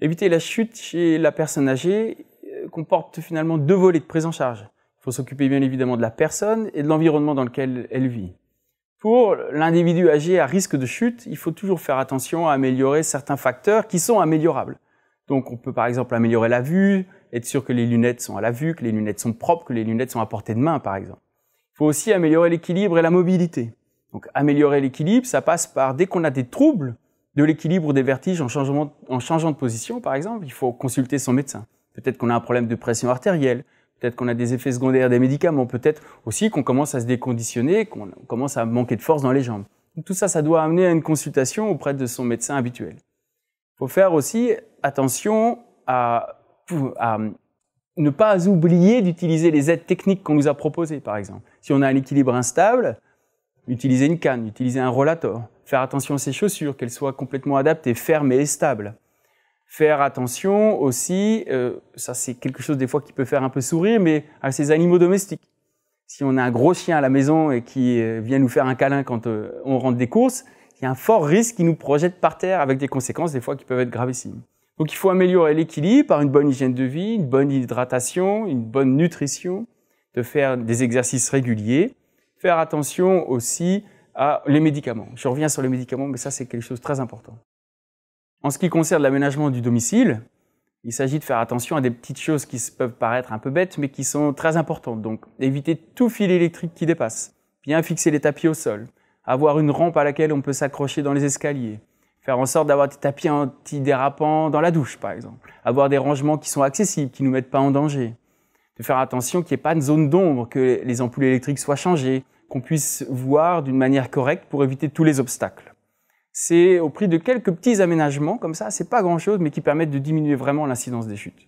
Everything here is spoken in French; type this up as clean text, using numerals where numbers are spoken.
Éviter la chute chez la personne âgée comporte finalement deux volets de prise en charge. Il faut s'occuper bien évidemment de la personne et de l'environnement dans lequel elle vit. Pour l'individu âgé à risque de chute, il faut toujours faire attention à améliorer certains facteurs qui sont améliorables. Donc on peut par exemple améliorer la vue, être sûr que les lunettes sont à la vue, que les lunettes sont propres, que les lunettes sont à portée de main par exemple. Il faut aussi améliorer l'équilibre et la mobilité. Donc améliorer l'équilibre, ça passe par, dès qu'on a des troubles de l'équilibre ou des vertiges en changeant de position par exemple, il faut consulter son médecin. Peut-être qu'on a un problème de pression artérielle, peut-être qu'on a des effets secondaires des médicaments, peut-être aussi qu'on commence à se déconditionner, qu'on commence à manquer de force dans les jambes. Donc, tout ça, ça doit amener à une consultation auprès de son médecin habituel. Il faut faire aussi attention à ne pas oublier d'utiliser les aides techniques qu'on nous a proposées, par exemple. Si on a un équilibre instable, utiliser une canne, utiliser un rollator, faire attention à ses chaussures, qu'elles soient complètement adaptées, fermes et stables. Faire attention aussi, ça c'est quelque chose des fois qui peut faire un peu sourire, mais à ces animaux domestiques. Si on a un gros chien à la maison et qui vient nous faire un câlin quand on rentre des courses, il y a un fort risque qu'il nous projette par terre avec des conséquences des fois qui peuvent être gravissimes. Donc il faut améliorer l'équilibre par une bonne hygiène de vie, une bonne hydratation, une bonne nutrition, de faire des exercices réguliers, faire attention aussi à les médicaments. Je reviens sur les médicaments, mais ça c'est quelque chose de très important. En ce qui concerne l'aménagement du domicile, il s'agit de faire attention à des petites choses qui peuvent paraître un peu bêtes, mais qui sont très importantes. Donc, éviter tout fil électrique qui dépasse, bien fixer les tapis au sol, avoir une rampe à laquelle on peut s'accrocher dans les escaliers, faire en sorte d'avoir des tapis antidérapants dans la douche, par exemple, avoir des rangements qui sont accessibles, qui ne nous mettent pas en danger, de faire attention qu'il n'y ait pas de zone d'ombre, que les ampoules électriques soient changées, qu'on puisse voir d'une manière correcte pour éviter tous les obstacles. C'est au prix de quelques petits aménagements, comme ça, c'est pas grand-chose, mais qui permettent de diminuer vraiment l'incidence des chutes.